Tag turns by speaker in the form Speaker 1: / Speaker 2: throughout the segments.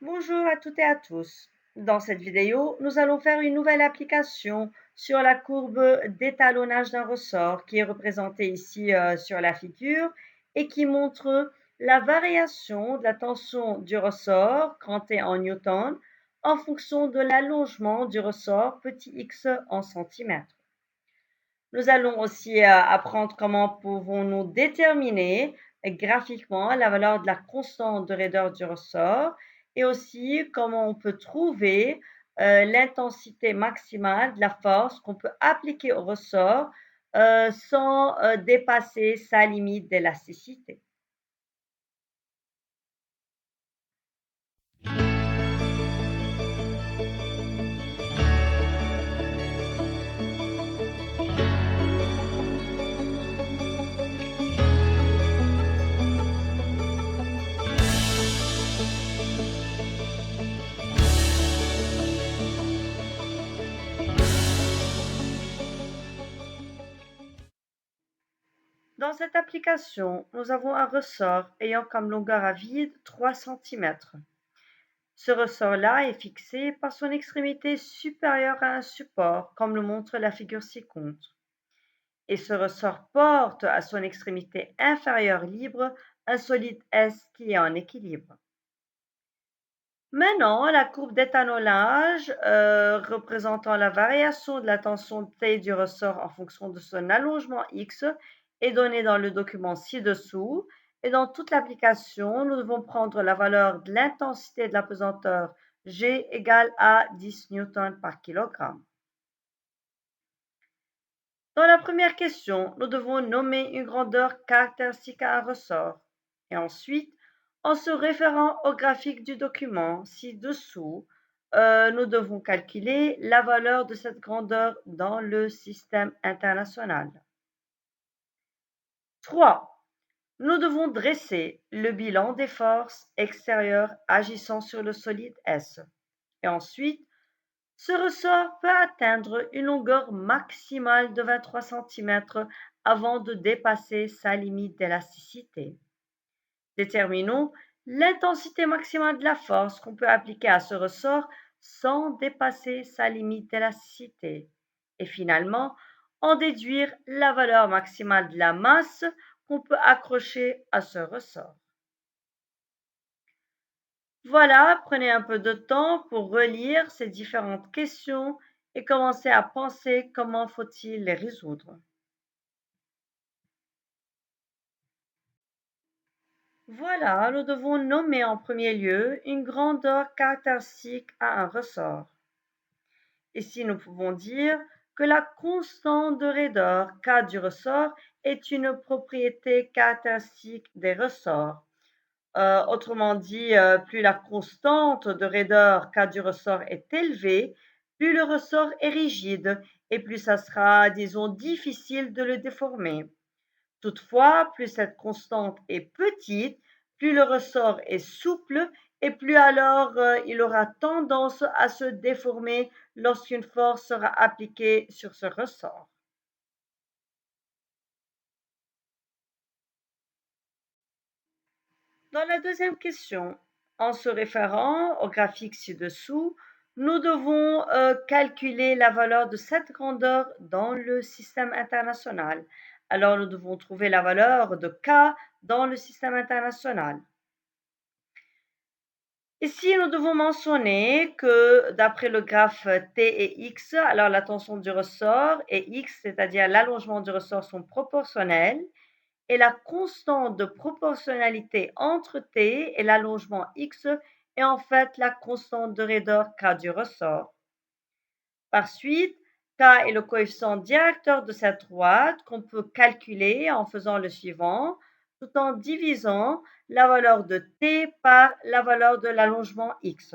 Speaker 1: Bonjour à toutes et à tous. Dans cette vidéo, nous allons faire une nouvelle application sur la courbe d'étalonnage d'un ressort qui est représentée ici sur la figure et qui montre la variation de la tension du ressort, grand T en newton, en fonction de l'allongement du ressort, petit x en centimètres. Nous allons aussi apprendre comment pouvons-nous déterminer graphiquement la valeur de la constante de raideur du ressort et aussi comment on peut trouver l'intensité maximale de la force qu'on peut appliquer au ressort sans dépasser sa limite d'élasticité. Dans cette application, nous avons un ressort ayant comme longueur à vide 3 cm. Ce ressort-là est fixé par son extrémité supérieure à un support, comme le montre la figure ci-contre. Et ce ressort porte à son extrémité inférieure libre un solide S qui est en équilibre. Maintenant, la courbe d'étalonnage représentant la variation de la tension T du ressort en fonction de son allongement X est donnée dans le document ci-dessous. Et dans toute l'application, nous devons prendre la valeur de l'intensité de la pesanteur G égale à 10 newtons par kilogramme. Dans la première question, nous devons nommer une grandeur caractéristique à un ressort. Et ensuite, en se référant au graphique du document ci-dessous, nous devons calculer la valeur de cette grandeur dans le système international. 3. Nous devons dresser le bilan des forces extérieures agissant sur le solide S. Et ensuite, ce ressort peut atteindre une longueur maximale de 23 cm avant de dépasser sa limite d'élasticité. Déterminons l'intensité maximale de la force qu'on peut appliquer à ce ressort sans dépasser sa limite d'élasticité. Et finalement, en déduire la valeur maximale de la masse qu'on peut accrocher à ce ressort. Voilà, prenez un peu de temps pour relire ces différentes questions et commencer à penser comment faut-il les résoudre. Voilà, nous devons nommer en premier lieu une grandeur caractéristique à un ressort. Ici, nous pouvons dire que la constante de raideur K du ressort est une propriété caractéristique des ressorts. Autrement dit, plus la constante de raideur K du ressort est élevée, plus le ressort est rigide et plus ça sera, disons, difficile de le déformer. Toutefois, plus cette constante est petite, plus le ressort est souple et plus alors il aura tendance à se déformer lorsqu'une force sera appliquée sur ce ressort. Dans la deuxième question, en se référant au graphique ci-dessous, nous devons calculer la valeur de cette grandeur dans le système international. Alors, nous devons trouver la valeur de K dans le système international. Ici, nous devons mentionner que d'après le graphe T et X, alors la tension du ressort et X, c'est-à-dire l'allongement du ressort, sont proportionnels et la constante de proportionnalité entre T et l'allongement X est en fait la constante de raideur K du ressort. Par suite, K est le coefficient directeur de cette droite qu'on peut calculer en faisant le suivant, tout en divisant la valeur de T par la valeur de l'allongement X.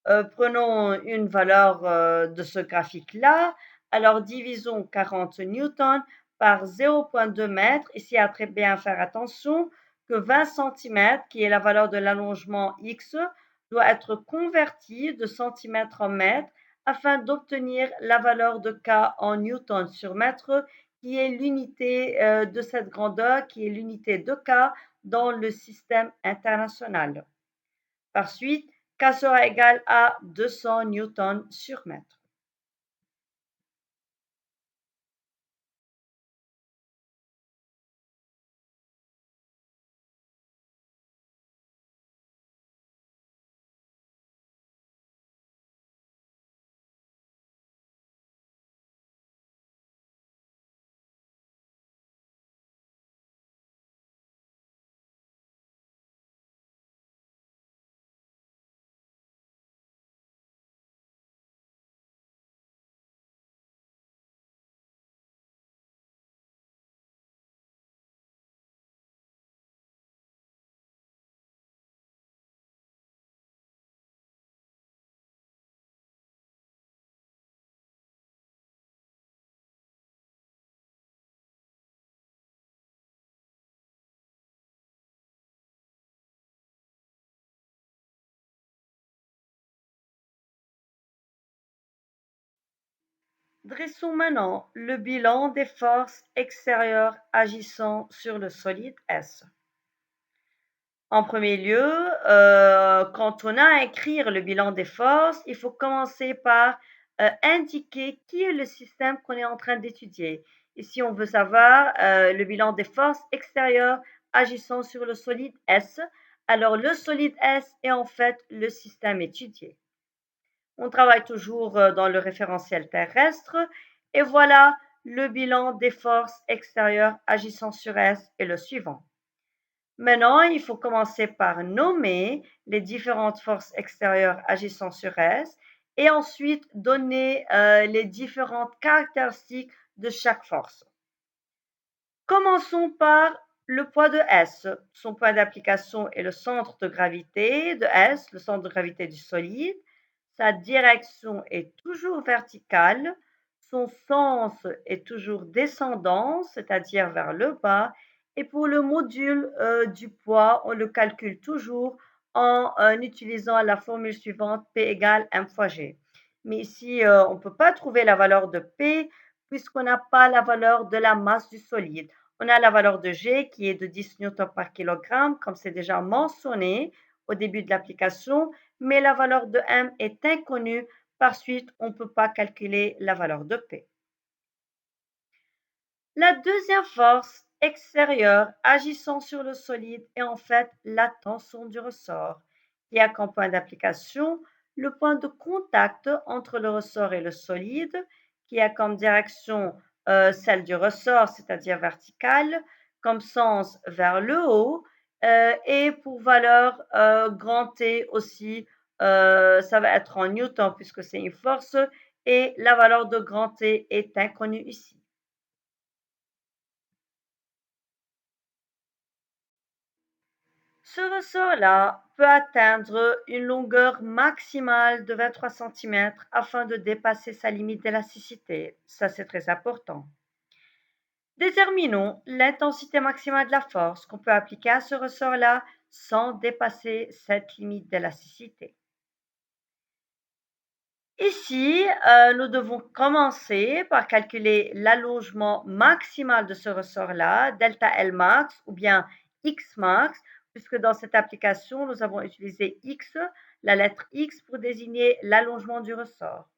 Speaker 1: Prenons une valeur de ce graphique-là. Alors divisons 40 newtons par 0,2 mètres. Ici, à très bien faire attention que 20 cm, qui est la valeur de l'allongement X, doit être converti de centimètres en mètres afin d'obtenir la valeur de K en newtons sur mètre, qui est l'unité de cette grandeur, qui est l'unité de K dans le système international. Par suite, K sera égal à 200 newtons sur mètre. Dressons maintenant le bilan des forces extérieures agissant sur le solide S. En premier lieu, quand on a à écrire le bilan des forces, il faut commencer par indiquer qui est le système qu'on est en train d'étudier. Ici, on veut savoir le bilan des forces extérieures agissant sur le solide S. Alors, le solide S est en fait le système étudié. On travaille toujours dans le référentiel terrestre et voilà le bilan des forces extérieures agissant sur S est le suivant. Maintenant, il faut commencer par nommer les différentes forces extérieures agissant sur S et ensuite donner les différentes caractéristiques de chaque force. Commençons par le poids de S. Son point d'application est le centre de gravité de S, le centre de gravité du solide. Sa direction est toujours verticale. Son sens est toujours descendant, c'est-à-dire vers le bas. Et pour le module du poids, on le calcule toujours en utilisant la formule suivante, P égale m fois G. Mais ici, on ne peut pas trouver la valeur de P puisqu'on n'a pas la valeur de la masse du solide. On a la valeur de G qui est de 10 newtons par kilogramme, comme c'est déjà mentionné au début de l'application, mais la valeur de M est inconnue. Par suite, on ne peut pas calculer la valeur de P. La deuxième force extérieure agissant sur le solide est en fait la tension du ressort, qui a comme point d'application le point de contact entre le ressort et le solide, qui a comme direction celle du ressort, c'est-à-dire verticale, comme sens vers le haut, et pour valeur grand T aussi, ça va être en newton puisque c'est une force, et la valeur de grand T est inconnue ici. Ce ressort-là peut atteindre une longueur maximale de 23 centimètres afin de dépasser sa limite d'élasticité. Ça, c'est très important. Déterminons l'intensité maximale de la force qu'on peut appliquer à ce ressort-là sans dépasser cette limite d'élasticité. Ici, nous devons commencer par calculer l'allongement maximal de ce ressort-là, delta L max ou bien X max, puisque dans cette application, nous avons utilisé X, la lettre X, pour désigner l'allongement du ressort.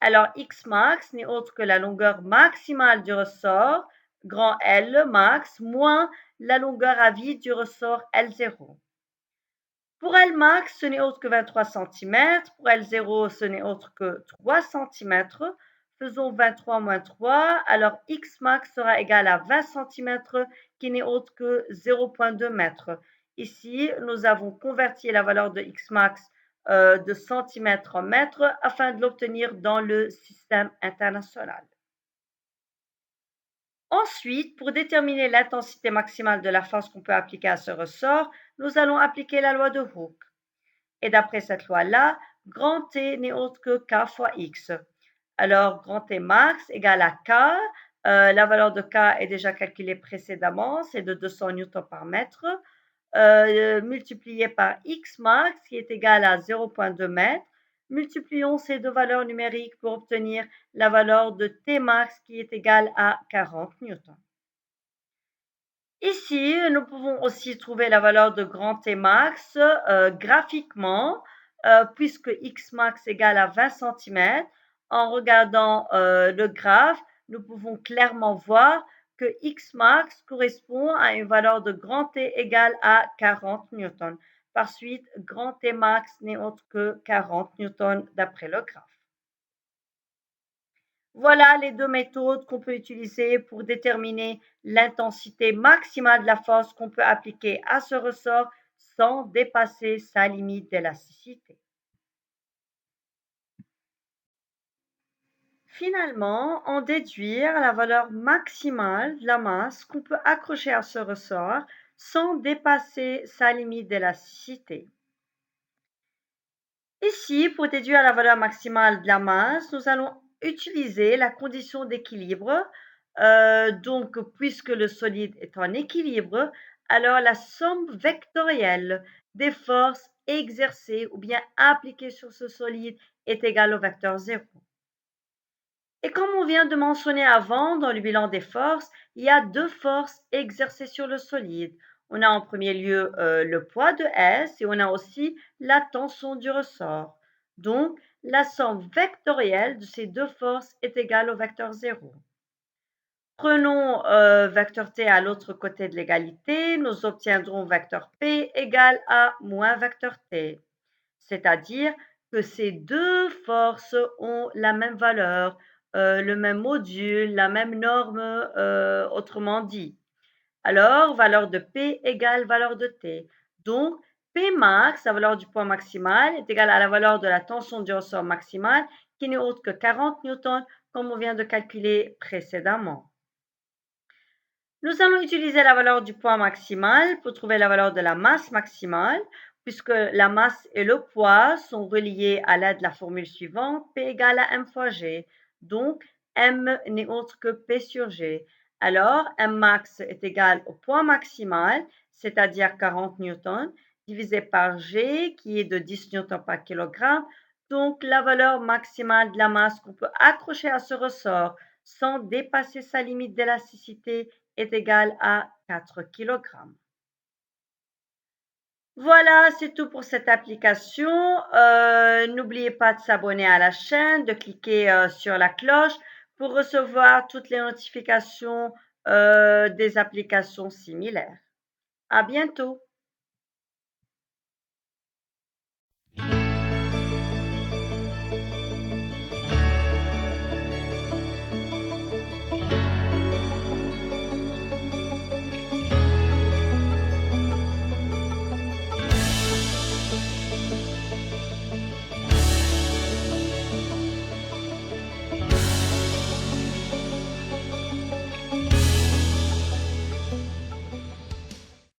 Speaker 1: Alors, X max n'est autre que la longueur maximale du ressort, grand L max, moins la longueur à vide du ressort L0. Pour Lmax, ce n'est autre que 23 cm. Pour L0, ce n'est autre que 3 cm. Faisons 23 moins 3. Alors, Xmax sera égal à 20 cm, qui n'est autre que 0,2 m. Ici, nous avons converti la valeur de Xmax de centimètres en mètres afin de l'obtenir dans le système international. Ensuite, pour déterminer l'intensité maximale de la force qu'on peut appliquer à ce ressort, nous allons appliquer la loi de Hooke. Et d'après cette loi-là, grand T n'est autre que K fois X. Alors, grand T max égale à K. La valeur de K est déjà calculée précédemment, c'est de 200 newtons par mètre, multiplié par X max qui est égal à 0,2 m. Multiplions ces deux valeurs numériques pour obtenir la valeur de T max qui est égale à 40 newtons. Ici, nous pouvons aussi trouver la valeur de grand T max graphiquement, puisque X max égale à 20 centimètres. En regardant le graphe, nous pouvons clairement voir que X max correspond à une valeur de grand T égale à 40 newtons. Par suite, grand T max n'est autre que 40 newtons d'après le graphe. Voilà les deux méthodes qu'on peut utiliser pour déterminer l'intensité maximale de la force qu'on peut appliquer à ce ressort sans dépasser sa limite d'élasticité. Finalement, en déduire la valeur maximale de la masse qu'on peut accrocher à ce ressort sans dépasser sa limite d'élasticité. Ici, pour déduire la valeur maximale de la masse, nous allons utiliser la condition d'équilibre. Donc, puisque le solide est en équilibre, alors la somme vectorielle des forces exercées ou bien appliquées sur ce solide est égale au vecteur 0. Et comme on vient de mentionner avant dans le bilan des forces, il y a deux forces exercées sur le solide. On a en premier lieu le poids de S et on a aussi la tension du ressort. Donc, la somme vectorielle de ces deux forces est égale au vecteur 0. Prenons vecteur t à l'autre côté de l'égalité, nous obtiendrons vecteur p égale à moins vecteur t. C'est-à-dire que ces deux forces ont la même valeur, le même module, la même norme, autrement dit. Alors, valeur de P égale valeur de T. Donc, P max, la valeur du poids maximal, est égale à la valeur de la tension du ressort maximale, qui n'est autre que 40 newtons, comme on vient de calculer précédemment. Nous allons utiliser la valeur du poids maximal pour trouver la valeur de la masse maximale, puisque la masse et le poids sont reliés à l'aide de la formule suivante, P égale à M fois G. Donc, M n'est autre que P sur G. Alors, M max est égal au poids maximal, c'est-à-dire 40 newtons, divisé par G, qui est de 10 newtons par kilogramme. Donc, la valeur maximale de la masse qu'on peut accrocher à ce ressort sans dépasser sa limite d'élasticité est égal à 4 kg. Voilà, c'est tout pour cette application. N'oubliez pas de s'abonner à la chaîne, de cliquer sur la cloche pour recevoir toutes les notifications des applications similaires. À bientôt.